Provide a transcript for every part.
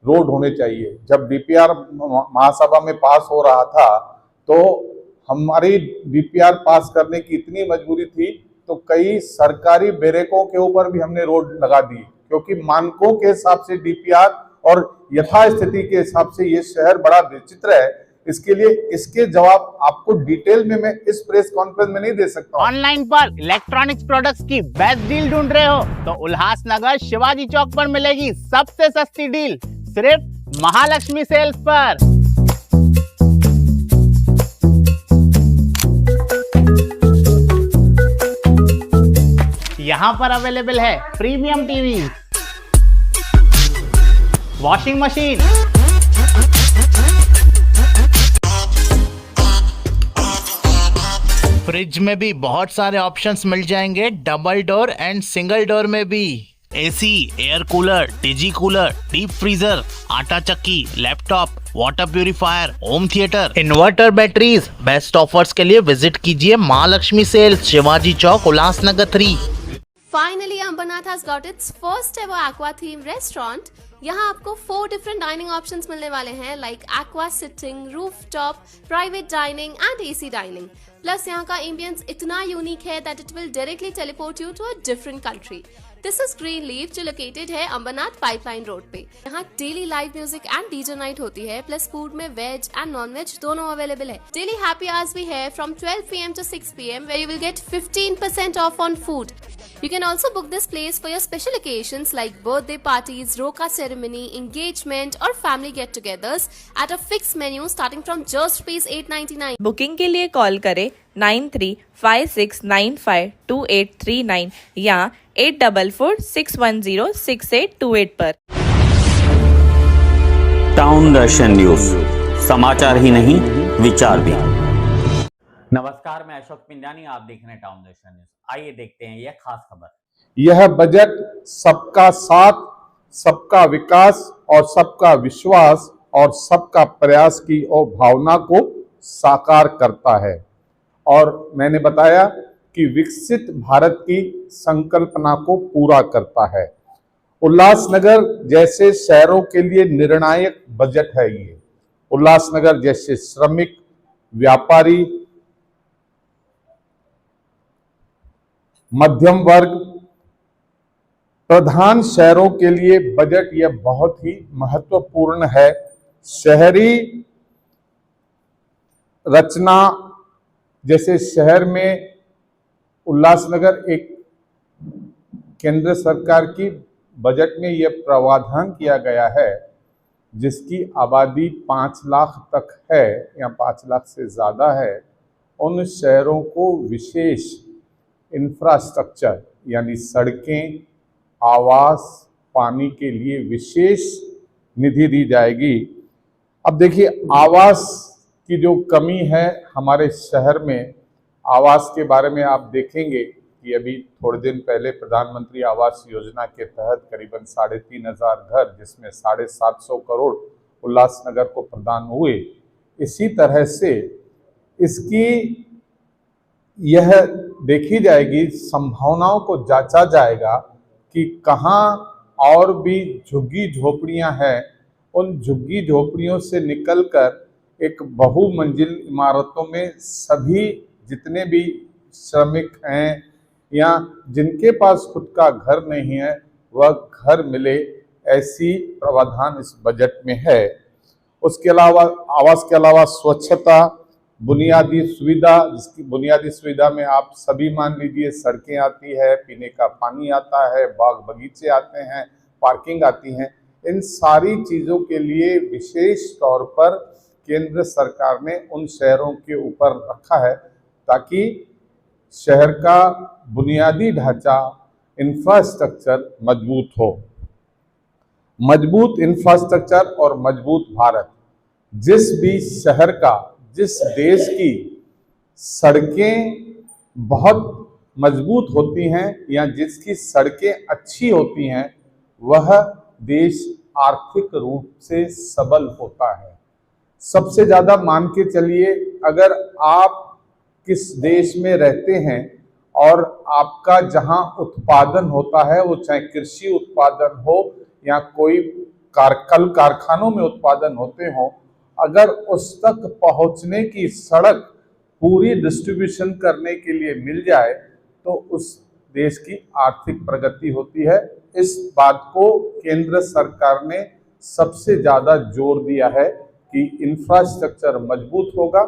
Road होने चाहिए। जब डीपीआर महासभा में पास हो रहा था तो हमारी डीपीआर पास करने की इतनी मजबूरी थी तो कई सरकारी बैरकों के ऊपर भी हमने रोड लगा दी, क्योंकि मानकों के हिसाब से डीपीआर और यथास्थिति के हिसाब से ये शहर बड़ा विचित्र है। इसके लिए इसके जवाब आपको डिटेल में मैं इस प्रेस कॉन्फ्रेंस में नहीं दे सकता। ऑनलाइन पर इलेक्ट्रॉनिक्स प्रोडक्ट्स की बेस्ट डील ढूंढ रहे हो तो उल्लासनगर शिवाजी चौक पर मिलेगी सबसे सस्ती डील, सिर्फ महालक्ष्मी सेल्स पर। यहाँ पर अवेलेबल है premium TV, washing machine, fridge में भी बहुत सारे ऑप्शंस मिल जाएंगे, double door and single door में भी। AC, air cooler, TG cooler, deep freezer, आटा चक्की, laptop, water purifier, home theatre, inverter, batteries. Best offers के लिए विजिट कीजिए Mahalakshmi sales, Shivaji Chowk, Ulhasnagar 3। Finally, Ambernath has got its first ever aqua theme restaurant. यहाँ आपको 4 different dining options मिलने वाले हैं, like aqua sitting, rooftop, private dining and AC dining. Plus यहाँ का ambience इतना unique है that it will directly teleport you to a different country. This is Greenleaf जो located है अंबरनाथ पाइपलाइन रोड पे। यहाँ daily live music and DJ night होती है, प्लस फूड में वेज एंड नॉन वेज दोनों अवेलेबल है। डेली हैप्पी आवर्स भी है from 12 PM to 6 PM where you will get 15% off on food. You can also book this place for your special occasions like birthday parties, roka ceremony, engagement or family get-togethers at a fixed menu starting from just rupees 899. Booking के लिए call करें 9356952839 या 8446106828 पर। Town दर्शन news, समाचार ही नहीं विचार भी। नमस्कार, मैं अशोक पिंजानी, आप देख रहे हैं टाउन दर्शन न्यूज। आइए देखते हैं यह खास खबर। यह बजट सबका साथ, सबका विकास और सबका विश्वास और सबका प्रयास की और भावना को साकार करता है और मैंने बताया कि विकसित भारत की संकल्पना को पूरा करता है। उल्लासनगर जैसे शहरों के लिए निर्णायक बजट है ये। उल्लासनगर जैसे श्रमिक, व्यापारी, मध्यम वर्ग, प्रधान शहरों के लिए बजट यह बहुत ही महत्वपूर्ण है। शहरी रचना जैसे शहर में उल्लासनगर एक केंद्र सरकार की बजट में यह प्रावधान किया गया है जिसकी आबादी 5 लाख तक है या 5 लाख से ज़्यादा है, उन शहरों को विशेष इंफ्रास्ट्रक्चर यानी सड़कें, आवास, पानी के लिए विशेष निधि दी जाएगी। अब देखिए, आवास की जो कमी है हमारे शहर में, आवास के बारे में आप देखेंगे कि अभी थोड़े दिन पहले प्रधानमंत्री आवास योजना के तहत करीबन 3,500 घर, जिसमें 750 करोड़ उल्लासनगर को प्रदान हुए। इसी तरह से इसकी यह देखी जाएगी, संभावनाओं को जांचा जाएगा कि कहाँ और भी झुग्गी झोपड़ियाँ हैं, उन झुग्गी झोपड़ियों से निकलकर एक बहुमंजिल इमारतों में सभी जितने भी श्रमिक हैं या जिनके पास खुद का घर नहीं है वह घर मिले, ऐसी प्रावधान इस बजट में है। उसके अलावा आवास के अलावा स्वच्छता, बुनियादी सुविधा, जिसकी बुनियादी सुविधा में आप सभी मान लीजिए सड़कें आती है, पीने का पानी आता है, बाग बगीचे आते हैं, पार्किंग आती हैं। इन सारी चीज़ों के लिए विशेष तौर पर केंद्र सरकार ने उन शहरों के ऊपर रखा है ताकि शहर का बुनियादी ढांचा, इंफ्रास्ट्रक्चर मजबूत हो। मजबूत इंफ्रास्ट्रक्चर और मजबूत भारत। जिस भी शहर का, जिस देश की सड़कें बहुत मजबूत होती हैं या जिसकी सड़कें अच्छी होती हैं, वह देश आर्थिक रूप से सबल होता है। सबसे ज़्यादा मान के चलिए, अगर आप किस देश में रहते हैं और आपका जहां उत्पादन होता है, वो चाहे कृषि उत्पादन हो या कोई कल कारखानों में उत्पादन होते हों, अगर उस तक पहुंचने की सड़क पूरी डिस्ट्रीब्यूशन करने के लिए मिल जाए तो उस देश की आर्थिक प्रगति होती है। इस बात को केंद्र सरकार ने सबसे ज्यादा जोर दिया है कि इंफ्रास्ट्रक्चर मजबूत होगा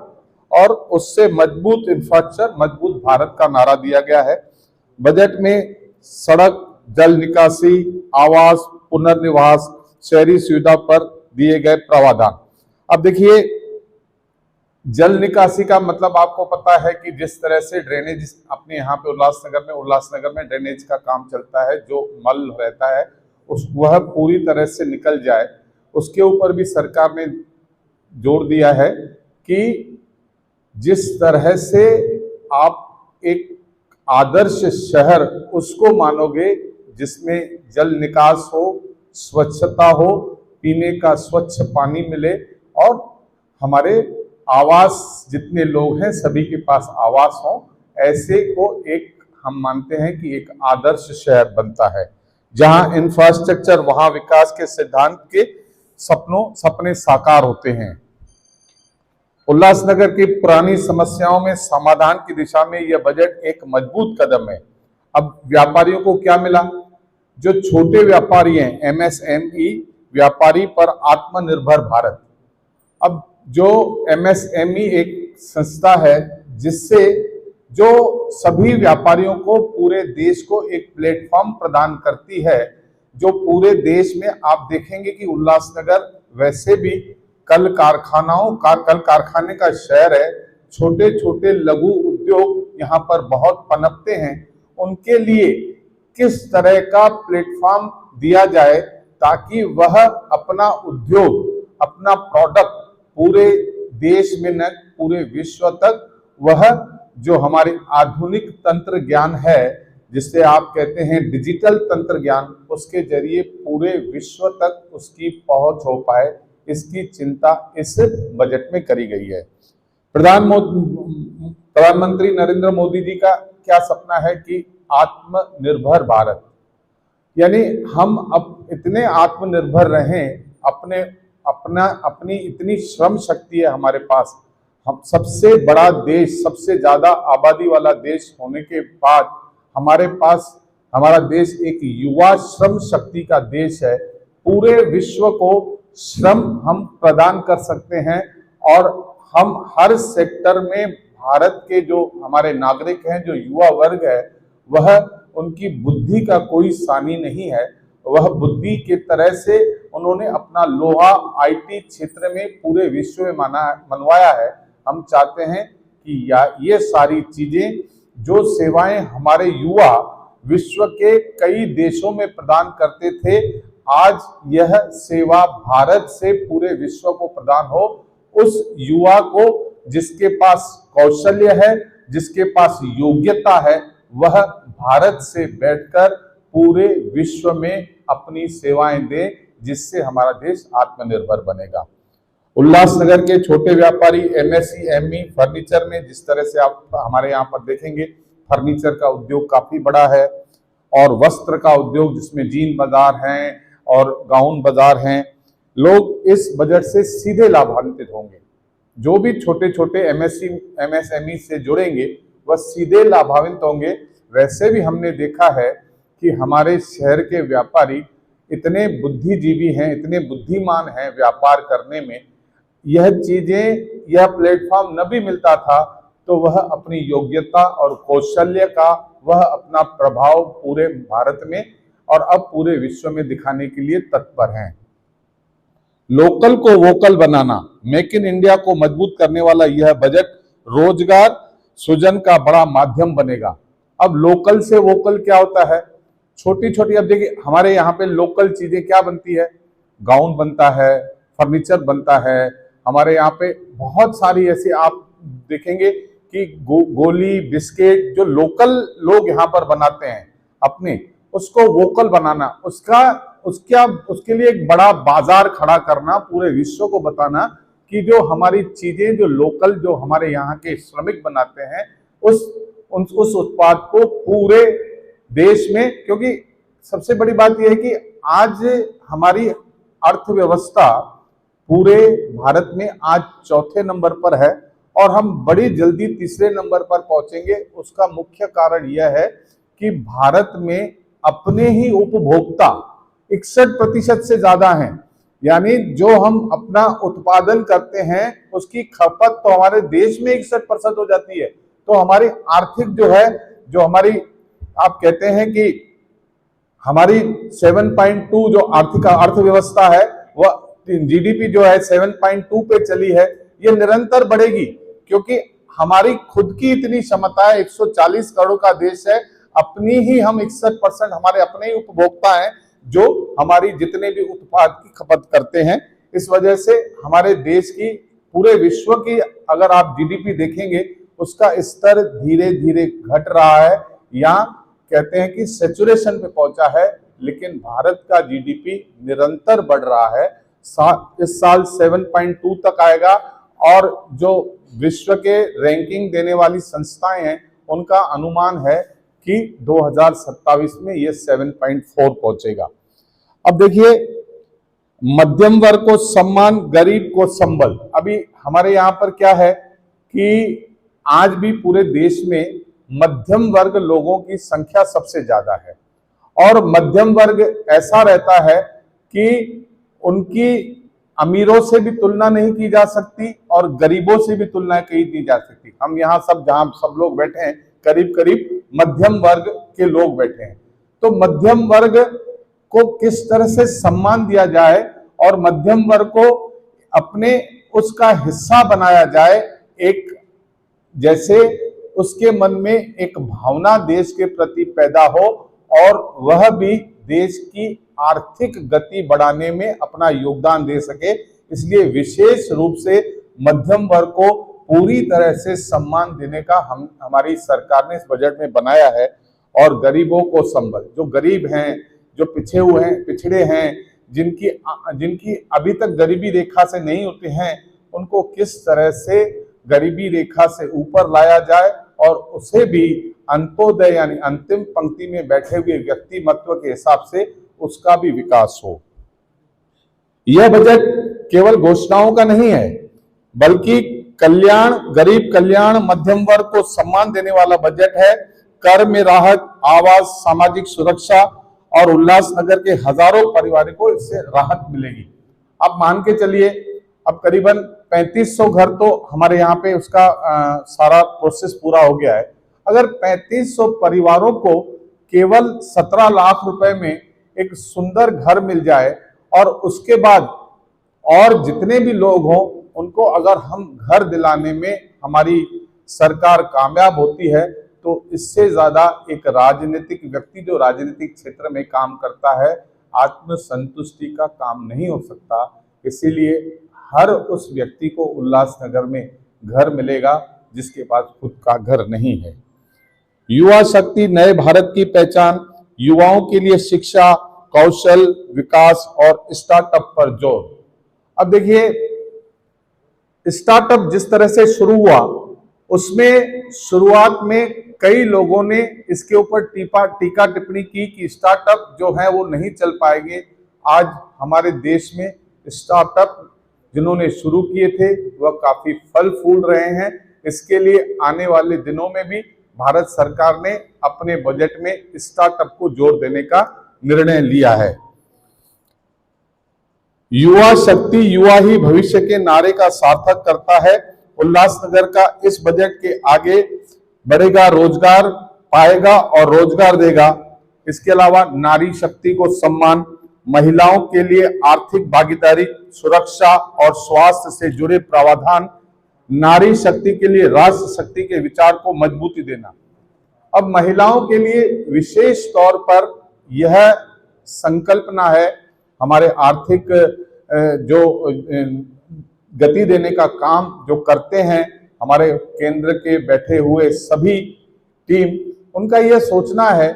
और उससे मजबूत इंफ्रास्ट्रक्चर मजबूत भारत का नारा दिया गया है। बजट में सड़क, जल निकासी, आवास, पुनर्निवास, शहरी सुविधा पर दिए गए प्रावधान। अब देखिए, जल निकासी का मतलब आपको पता है कि जिस तरह से ड्रेनेज अपने यहाँ पे उल्लासनगर में ड्रेनेज का काम चलता है, जो मल रहता है वह पूरी तरह से निकल जाए, उसके ऊपर भी सरकार ने जोर दिया है कि जिस तरह से आप एक आदर्श शहर उसको मानोगे जिसमें जल निकास हो, स्वच्छता हो, पीने का स्वच्छ पानी मिले और हमारे आवास, जितने लोग हैं सभी के पास आवास हो, ऐसे को एक हम मानते हैं कि एक आदर्श शहर बनता है जहां इंफ्रास्ट्रक्चर, वहां विकास के सिद्धांत के सपने साकार होते हैं। उल्लासनगर की पुरानी समस्याओं में समाधान की दिशा में यह बजट एक मजबूत कदम है। अब व्यापारियों को क्या मिला? जो छोटे व्यापारी हैं, MSME व्यापारी पर आत्मनिर्भर भारत। अब जो MSME एक संस्था है जिससे जो सभी व्यापारियों को पूरे देश को एक प्लेटफॉर्म प्रदान करती है, जो पूरे देश में आप देखेंगे कि उल्लासनगर वैसे भी कल कारखाने का शहर है। छोटे छोटे लघु उद्योग यहाँ पर बहुत पनपते हैं। उनके लिए किस तरह का प्लेटफॉर्म दिया जाए ताकि वह अपना उद्योग, अपना प्रोडक्ट पूरे देश में न पूरे विश्व तक, वह जो हमारे आधुनिक तंत्र ज्ञान है जिसे आप कहते हैं डिजिटल तंत्र ज्ञान, उसके जरिए पूरे विश्व तक उसकी पहुंच हो पाए, इसकी चिंता इस बजट में करी गई है। प्रधानमंत्री नरेंद्र मोदी जी का क्या सपना है कि आत्मनिर्भर भारत, यानी हम अब इतने आत्मनिर्भर रहें, अपनी इतनी श्रम शक्ति है हमारे पास। हम सबसे बड़ा देश, सबसे ज्यादा आबादी वाला देश होने के बाद हमारा देश एक युवा श्रम शक्ति का देश है। पूरे विश्व को श्रम हम प्रदान कर सकते हैं और हम हर सेक्टर में भारत के जो हमारे नागरिक हैं, जो युवा वर्ग है, वह उनकी बुद्धि का कोई सानी नहीं है। वह बुद्धि के तरह से उन्होंने अपना लोहा IT क्षेत्र में पूरे विश्व में मनवाया है। हम चाहते हैं कि ये सारी चीजें, जो सेवाएं हमारे युवा विश्व के कई देशों में प्रदान करते थे, आज यह सेवा भारत से पूरे विश्व को प्रदान हो। उस युवा को जिसके पास कौशल्य है, जिसके पास योग्यता है, वह भारत से बैठकर पूरे विश्व में अपनी सेवाएं दे, जिससे हमारा देश आत्मनिर्भर बनेगा। उल्लासनगर के छोटे व्यापारी MSME फर्नीचर में, जिस तरह से आप हमारे यहाँ पर देखेंगे, फर्नीचर का उद्योग काफी बड़ा है और वस्त्र का उद्योग जिसमें जीन बाजार हैं और गाउन बाजार हैं, लोग इस बजट से सीधे लाभान्वित होंगे। जो भी छोटे छोटे MSME से जुड़ेंगे वह सीधे लाभान्वित होंगे। वैसे भी हमने देखा है कि हमारे शहर के व्यापारी इतने बुद्धिजीवी हैं, इतने बुद्धिमान हैं व्यापार करने में। यह प्लेटफॉर्म न भी मिलता था तो वह अपनी योग्यता और कौशल्य का वह अपना प्रभाव पूरे भारत में और अब पूरे विश्व में दिखाने के लिए तत्पर हैं। लोकल को vocal banana, make in India को मजबूत करने वाला यह बजट रोजगार सृजन का बड़ा माध्यम बनेगा। अब लोकल से वोकल क्या होता है? छोटी छोटी, अब देखिए हमारे यहाँ पे लोकल चीजें क्या बनती है, गाउन बनता है, फर्नीचर बनता है। हमारे यहाँ पे बहुत सारी ऐसी आप देखेंगे कि गोली, बिस्किट जो लोकल लोग यहाँ पर बनाते हैं अपने, उसको वोकल बनाना, उसके लिए एक बड़ा बाजार खड़ा करना, पूरे विश्व को बताना कि जो हमारी चीजें, जो लोकल, जो हमारे यहाँ के श्रमिक बनाते हैं, उस उत्पाद को पूरे देश में, क्योंकि सबसे बड़ी बात यह है कि आज हमारी अर्थव्यवस्था पूरे भारत में आज चौथे नंबर पर है और हम बड़ी जल्दी तीसरे नंबर पर पहुंचेंगे। उसका मुख्य कारण यह है कि भारत में अपने ही उपभोक्ता 61% से ज्यादा हैं, यानी जो हम अपना उत्पादन करते हैं उसकी खपत तो हमारे देश में 61% हो जाती है। तो हमारी आर्थिक जो है, जो हमारी आप कहते हैं कि हमारी 7.2 जो आर्थिक अर्थव्यवस्था है वह जीडीपी जो है 7.2 पे चली है, ये निरंतर बढ़ेगी क्योंकि हमारी खुद की इतनी क्षमता है। 140 करोड़ का देश है, अपनी ही हम 61% हमारे अपने ही उपभोक्ता हैं जो हमारी जितने भी उत्पाद की खपत करते हैं। इस वजह से हमारे देश की, पूरे विश्व की अगर आप जीडीपी देखेंगे उसका स्तर धीरे धीरे घट रहा है, या कहते हैं कि सैचुरेशन पे पहुंचा है, लेकिन भारत का जीडीपी निरंतर बढ़ रहा है। इस साल 7.2 तक आएगा और जो विश्व के रैंकिंग देने वाली संस्थाएं हैं उनका अनुमान है कि 2027 में ये 7.4 पहुंचेगा। अब देखिए, मध्यम वर्ग को सम्मान, गरीब को संबल। अभी हमारे यहाँ पर क्या है कि आज भी पूरे देश में मध्यम वर्ग लोगों की संख्या सबसे ज्यादा है और मध्यम वर्ग ऐसा रहता है कि उनकी अमीरों से भी तुलना नहीं की जा सकती और गरीबों से भी तुलना की नहीं जा सकती। हम यहाँ सब जहां सब लोग बैठे हैं करीब करीब मध्यम वर्ग के लोग बैठे हैं। तो मध्यम वर्ग को किस तरह से सम्मान दिया जाए और मध्यम वर्ग को अपने उसका हिस्सा बनाया जाए, एक जैसे उसके मन में एक भावना देश के प्रति पैदा हो और वह भी देश की आर्थिक गति बढ़ाने में अपना योगदान दे सके। इसलिए विशेष रूप से मध्यम वर्ग को पूरी तरह से सम्मान देने का हमारी सरकार ने इस बजट में बनाया है। और गरीबों को संबल, जो गरीब हैं, जो पिछड़े हैं, जिनकी अभी तक गरीबी रेखा से नहीं उठे हैं, उनको किस तरह से गरीबी रेखा से ऊपर लाया जाए और उसे भी अंत्योदय यानी अंतिम पंक्ति में बैठे हुए व्यक्तिमत्व के हिसाब से उसका भी विकास हो। यह बजट केवल घोषणाओं का नहीं है बल्कि कल्याण, गरीब कल्याण, मध्यम वर्ग को सम्मान देने वाला बजट है। कर में राहत, आवास, सामाजिक सुरक्षा और उल्लासनगर के हजारों परिवारों को इससे राहत मिलेगी। आप मान के चलिए, अब करीबन 3500 घर तो हमारे यहाँ पे उसका सारा प्रोसेस पूरा हो गया है। अगर 3500 परिवारों को केवल 17 लाख रुपए में एक सुंदर घर मिल जाए और उसके बाद और जितने भी लोग हों उनको अगर हम घर दिलाने में हमारी सरकार कामयाब होती है, तो इससे ज्यादा एक राजनीतिक व्यक्ति जो राजनीतिक क्षेत्र में काम करता है, आत्मसंतुष्टि का काम नहीं हो सकता। इसीलिए हर उस व्यक्ति को उल्लासनगर में घर मिलेगा जिसके पास खुद का घर नहीं है। युवा शक्ति, नए भारत की पहचान, युवाओं के लिए शिक्षा, कौशल विकास और स्टार्टअप पर जोर। अब देखिए, स्टार्टअप जिस तरह से शुरू हुआ उसमें शुरुआत में कई लोगों ने इसके ऊपर टीका टिप्पणी की कि स्टार्टअप जो है वो नहीं चल पाएंगे। आज हमारे देश में स्टार्टअप जिन्होंने शुरू किए थे वह काफी फल फूल रहे हैं। इसके लिए आने वाले दिनों में भी भारत सरकार ने अपने बजट में स्टार्टअप को जोर देने का निर्णय लिया है। युवा शक्ति, युवा ही भविष्य के नारे का सार्थक करता है। उल्लासनगर का इस बजट के आगे बढ़ेगा, रोजगार पाएगा और रोजगार देगा। इसके अलावा नारी शक्ति को सम्मान, महिलाओं के लिए आर्थिक भागीदारी, सुरक्षा और स्वास्थ्य से जुड़े प्रावधान, नारी शक्ति के लिए राष्ट्र शक्ति के विचार को मजबूती देना। अब महिलाओं के लिए विशेष तौर पर यह संकल्पना है, हमारे आर्थिक जो गति देने का काम जो करते हैं हमारे केंद्र के बैठे हुए सभी टीम, उनका यह सोचना है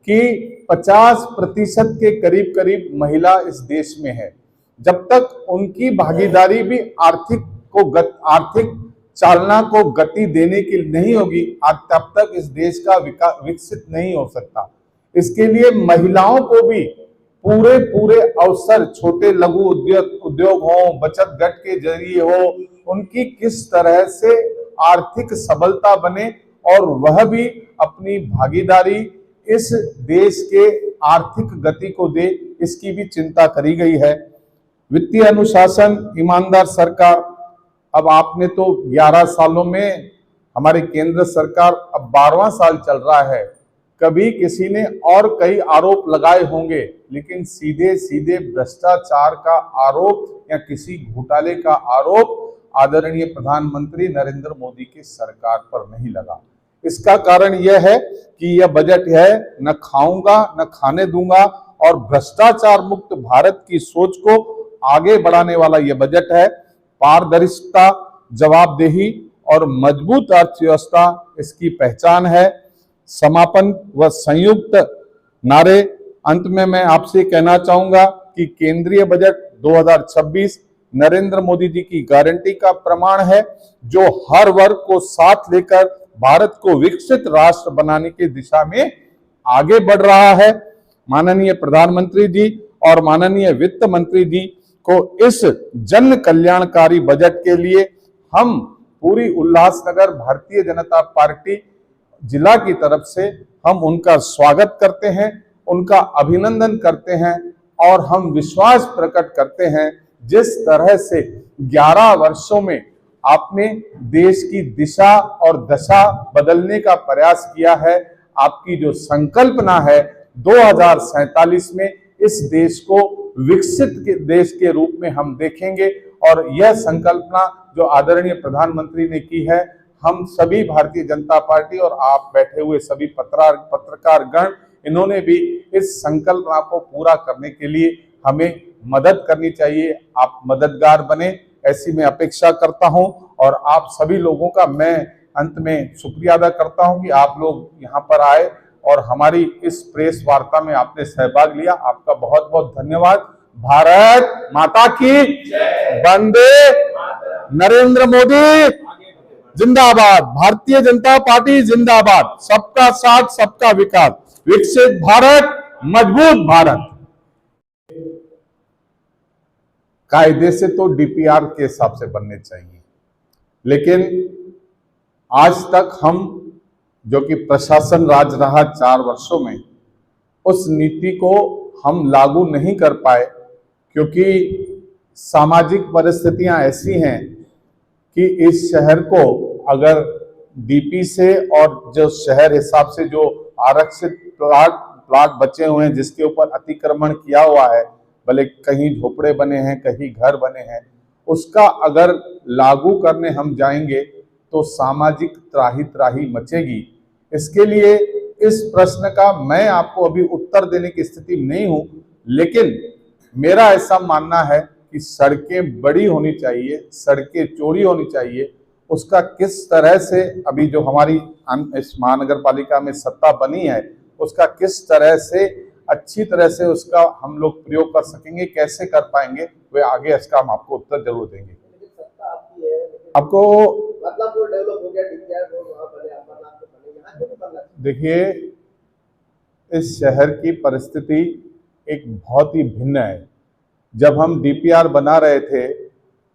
कि 50% के करीब करीब महिला इस देश में है। जब तक उनकी भागीदारी भी आर्थिक चालना को गति देने की नहीं होगी, तब तक इस देश का विकसित नहीं हो सकता। इसके लिए महिलाओं को भी पूरे अवसर छोटे लघु उद्योग हो, बचत गट के जरिए हो, उनकी किस तरह से आर्थिक सबलता बने और वह भी अपनी भागीदारी इस देश के आर्थिक गति को दे, इसकी भी चिंता करी गई है। वित्तीय अनुशासन, ईमानदार सरकार। अब आपने तो 11 सालों में, हमारी केंद्र सरकार अब 12वां साल चल रहा है, कभी किसी ने और कई आरोप लगाए होंगे, लेकिन सीधे सीधे भ्रष्टाचार का आरोप या किसी घोटाले का आरोप आदरणीय प्रधानमंत्री नरेंद्र मोदी की सरकार पर नहीं लगा। इसका कारण यह है कि यह बजट है न खाऊंगा न खाने दूंगा और भ्रष्टाचार मुक्त भारत की सोच को आगे बढ़ाने वाला यह बजट है। पारदर्शिता, जवाबदेही और मजबूत अर्थव्यवस्था इसकी पहचान है। समापन व संयुक्त नारे। अंत में मैं आपसे कहना चाहूंगा कि केंद्रीय बजट 2026 नरेंद्र मोदी जी की गारंटी का प्रमाण है, जो हर वर्ग को साथ लेकर भारत को विकसित राष्ट्र बनाने की दिशा में आगे बढ़ रहा है। माननीय प्रधानमंत्री जी और माननीय वित्त मंत्री जी को इस जन कल्याणकारी बजट के लिए हम पूरी उल्लासनगर भारतीय जनता पार्टी जिला की तरफ से हम उनका स्वागत करते हैं, उनका अभिनंदन करते हैं और हम विश्वास प्रकट करते हैं जिस तरह से 11 वर्षों में आपने देश की दिशा और दशा बदलने का प्रयास किया है। आपकी जो संकल्पना है 2047 में इस देश को विकसित देश के रूप में हम देखेंगे और यह संकल्पना जो आदरणीय प्रधानमंत्री ने की है, हम सभी भारतीय जनता पार्टी और आप बैठे हुए सभी पत्रकार गण, इन्होंने भी इस संकल्पना को पूरा करने के लिए हमें मदद करनी चाहिए। आप मददगार बने, ऐसी मैं अपेक्षा करता हूं और आप सभी लोगों का मैं अंत में शुक्रिया अदा करता हूं कि आप लोग यहां पर आए और हमारी इस प्रेस वार्ता में आपने सहभाग लिया। आपका बहुत बहुत धन्यवाद। भारत माता की वंदे, नरेंद्र मोदी जिंदाबाद, भारतीय जनता पार्टी जिंदाबाद, सबका साथ सबका विकास, विकसित भारत, मजबूत भारत। कायदे से तो डीपीआर के हिसाब से बनने चाहिए, लेकिन आज तक हम जो कि प्रशासन राज रहा 4 वर्षों में, उस नीति को हम लागू नहीं कर पाए क्योंकि सामाजिक परिस्थितियां ऐसी हैं कि इस शहर को अगर डीपी से और जो शहर हिसाब से जो आरक्षित प्लाट बचे हुए हैं जिसके ऊपर अतिक्रमण किया हुआ है, भले कहीं झोपड़े बने हैं कहीं घर बने हैं, उसका अगर लागू करने हम जाएंगे तो सामाजिक त्राही त्राही मचेगी। इसके लिए इस प्रश्न का मैं आपको अभी उत्तर देने की स्थिति में नहीं हूं, लेकिन मेरा ऐसा मानना है कि सड़कें बड़ी होनी चाहिए, सड़कें चौड़ी होनी चाहिए। उसका किस तरह से अभी जो हमारी इस महानगर पालिका में सत्ता बनी है, उसका किस तरह से अच्छी तरह से उसका हम लोग प्रयोग कर सकेंगे, कैसे कर पाएंगे, वे आगे इसका हम आपको उत्तर जरूर देंगे। आपको मतलब वो डेवलप हो गया, देखिए इस शहर की परिस्थिति एक बहुत ही भिन्न है। जब हम डीपीआर बना रहे थे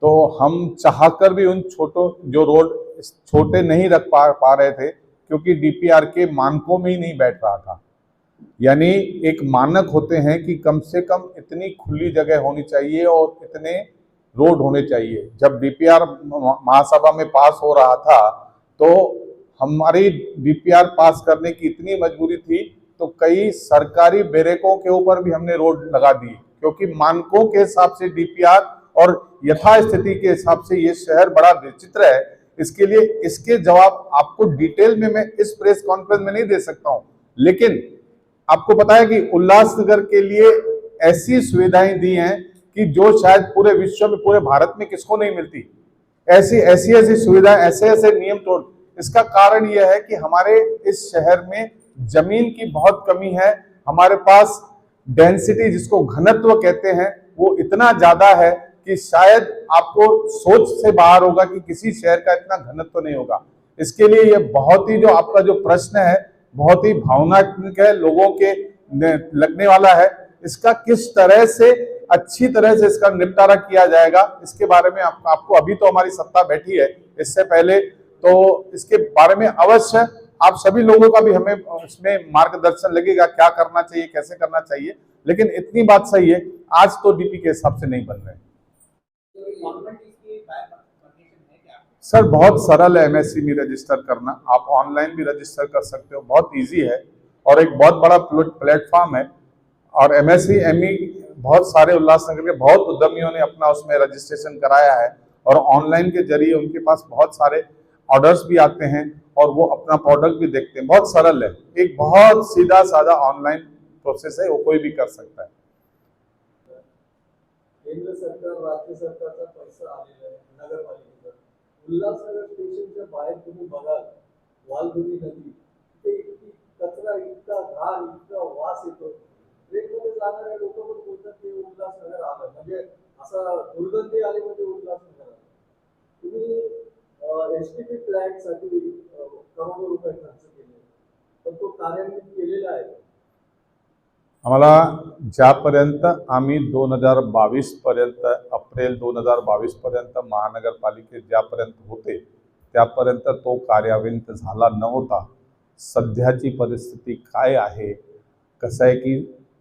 तो हम चाहकर भी उन छोटों जो रोड छोटे नहीं रख पा रहे थे क्योंकि डीपीआर के मानकों में ही नहीं बैठ रहा था। यानी एक मानक होते हैं कि कम से कम इतनी खुली जगह होनी चाहिए और इतने रोड होने चाहिए। जब डीपीआर महासभा में पास हो रहा था तो हमारी डीपीआर पास करने की इतनी मजबूरी थी तो कई सरकारी बैरकों के ऊपर भी हमने रोड लगा दी क्योंकि मानकों के हिसाब से डीपीआर और यथास्थिति के हिसाब से ये शहर बड़ा विचित्र है। इसके लिए इसके जवाब आपको डिटेल में मैं इस प्रेस कॉन्फ्रेंस में नहीं दे सकता हूं, लेकिन आपको पता है कि उल्लासनगर के लिए ऐसी सुविधाएं दी हैं कि जो शायद पूरे विश्व में, पूरे भारत में किसको नहीं मिलती। ऐसी सुविधाएं, ऐसे नियम तोड़। इसका कारण यह है कि हमारे इस शहर में जमीन की बहुत कमी है। हमारे पास डेंसिटी, जिसको घनत्व कहते हैं, वो इतना ज्यादा है कि शायद आपको सोच से बाहर होगा कि किसी शहर का इतना घनत्व नहीं होगा। इसके लिए ये बहुत ही, जो आपका जो प्रश्न है बहुत ही भावनात्मक है, लोगों के लगने वाला है। इसका किस तरह से अच्छी तरह से इसका निपटारा किया जाएगा, इसके बारे में आपको अभी तो हमारी सत्ता बैठी है, इससे पहले तो इसके बारे में अवश्य आप सभी लोगों का भी हमें इसमें मार्गदर्शन लगेगा, क्या करना चाहिए, कैसे करना चाहिए। लेकिन इतनी बात सही है, आज तो डीपी के हिसाब से नहीं बन रहे। सर बहुत सरल है एमएससी में रजिस्टर करना, आप ऑनलाइन भी रजिस्टर कर सकते हो, बहुत इजी है और एक बहुत बड़ा प्लेटफॉर्म है। और एमएससी एमई बहुत सारे उल्लासनगर के बहुत उद्यमियों ने अपना उसमें रजिस्ट्रेशन कराया है और ऑनलाइन के जरिए उनके पास बहुत सारे ऑर्डर्स भी आते हैं और वो अपना प्रोडक्ट भी देखते हैं। बहुत सरल है, एक बहुत सीधा साधा ऑनलाइन प्रोसेस है, वो कोई भी कर सकता है। केंद्र सरकार राज्य सरकारचा पैसा आलेला आहे नगरपालिकेचा, उल्हासनगर स्टेशनच्या बाहेर तुम्ही बघाल वालधुनी नदी, तिथे इतकी कचरा, इतका घाण, इतका वास येतो, ट्रेनमध्ये जाणारे लोक पण बोलतात की उल्हासनगर आलं म्हणजे असा दुर्गंधी आली म्हणजे उल्हासनगर आलं। तुम्ही एसटीपी प्लॅन साठी करोडो रुपये खर्च केले, पण तो कार्यान्वित केलेला आहे। आम्हाला ज्यापर्यंत आम्ही 2022 पर्यंत अप्रिल 2022 पर्यंत महानगरपालिकेत ज्यापर्यंत होते त्यापर्यंत तो कार्यान्वित झाला नव्हता। सध्याची परिस्थिती काय आहे, कसं आहे की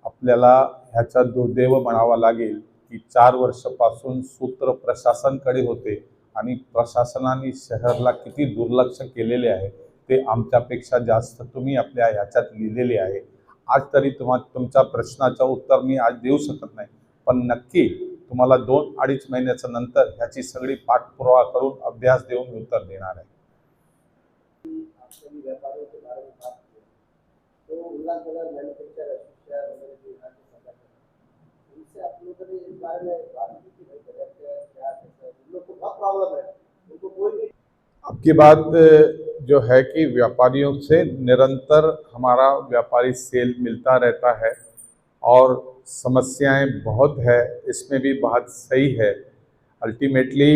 आपल्याला ह्याचा दुर्दैव म्हणावा लागेल की 4 वर्षापासून सूत्र प्रशासनाकडे होते आणि प्रशासनाने शहराला किती दुर्लक्ष केलेले आहे ते आमच्यापेक्षा जास्त तुम्ही आपल्या ह्याच्यात लिहिलेले आहे। आज तरी तुमच्या प्रश्नाचं उत्तर मी आज देऊ शकत नाही, पण नक्की तुम्हाला 2-2.5 महिन्याच्या नंतर ह्याची सगळी पाठपुरावा करून अभ्यास देऊन मी उत्तर देणार आहे। आपकी बात जो है कि व्यापारियों से निरंतर हमारा व्यापारी सेल मिलता रहता है और समस्याएं बहुत है, इसमें भी बात सही है। अल्टीमेटली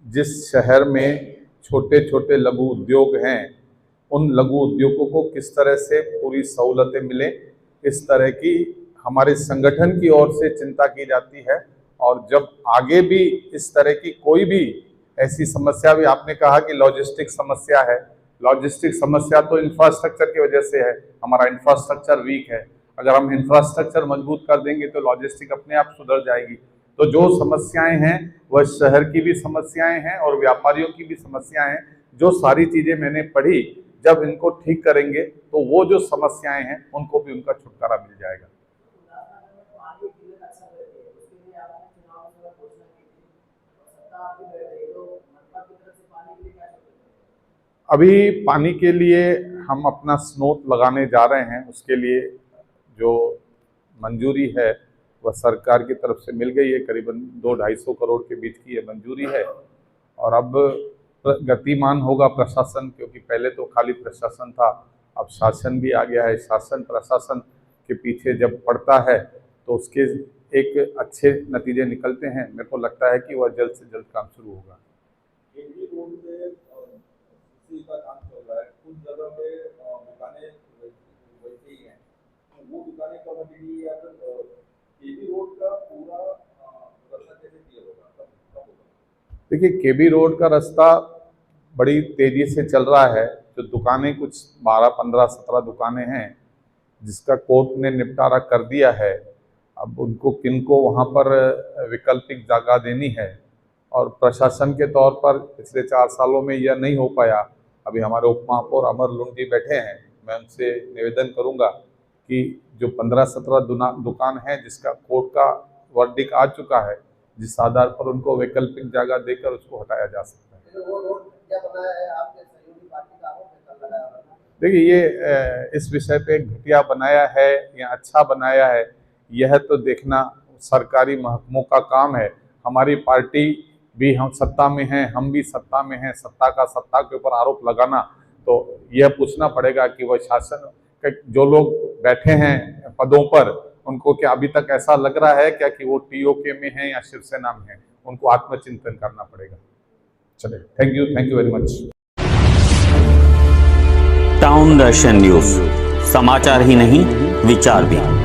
जिस शहर में छोटे छोटे लघु उद्योग हैं उन लघु उद्योगों को किस तरह से पूरी सहूलतें मिले, इस तरह की हमारे संगठन की ओर से चिंता की जाती है। और जब आगे भी इस तरह की कोई भी ऐसी समस्या, भी आपने कहा कि लॉजिस्टिक समस्या है, लॉजिस्टिक समस्या तो इंफ्रास्ट्रक्चर की वजह से है, हमारा इंफ्रास्ट्रक्चर वीक है। अगर हम इंफ्रास्ट्रक्चर मजबूत कर देंगे तो लॉजिस्टिक अपने आप सुधर जाएगी। तो जो समस्याएं हैं वह शहर की भी समस्याएं हैं और व्यापारियों की भी समस्याएं हैं। जो सारी चीज़ें मैंने पढ़ी, जब इनको ठीक करेंगे तो वो जो समस्याएं हैं उनको भी उनका छुटकारा मिल जाएगा। अभी पानी के लिए हम अपना स्रोत लगाने जा रहे हैं, उसके लिए जो मंजूरी है वह सरकार की तरफ से मिल गई है, करीबन 200-250 करोड़ के बीच की ये मंजूरी है। और अब गतिमान होगा प्रशासन, क्योंकि पहले तो खाली प्रशासन था, अब शासन भी आ गया है। शासन प्रशासन के पीछे जब पड़ता है तो उसके एक अच्छे नतीजे निकलते हैं। मेरे को लगता है कि वह जल्द से जल्द काम शुरू होगा। का काम चल रहा है, कुछ जगह पे दुकानें वैसे ही हैं, वो दुकानें कब हटेगी या फिर केबी रोड का पूरा रास्ता कैसे क्लियर होगा? देखिए, केबी रोड का रास्ता बड़ी तेजी से चल रहा है। जो दुकानें कुछ 12, 15, 17 दुकानें हैं जिसका कोर्ट ने निपटारा कर दिया है, अब उनको किनको वहाँ पर वैकल्पिक जगह देनी है। और प्रशासन के तौर पर पिछले 4 सालों में यह नहीं हो पाया। अभी हमारे उप महापौर अमर लुंग जी बैठे हैं, मैं उनसे निवेदन करूंगा कि जो 15-17 दुकान है जिसका कोर्ट का वर्डिक्ट आ चुका है, जिस आधार पर उनको वैकल्पिक जगह देकर उसको हटाया जा सकता है। देखिए, ये इस विषय पे घटिया बनाया है या अच्छा बनाया है, यह तो देखना सरकारी महकमों का काम है। हमारी पार्टी भी हम सत्ता में हैं, हम भी सत्ता में हैं। सत्ता के ऊपर आरोप लगाना, तो यह पूछना पड़ेगा कि वह शासन के जो लोग बैठे हैं पदों पर, उनको क्या अभी तक ऐसा लग रहा है क्या कि वो टीओके में हैं या शिवसेना में हैं? उनको आत्मचिंतन करना पड़ेगा। चलिए, thank you very much. Town Darshan news, समाचार ही नहीं विचार भी।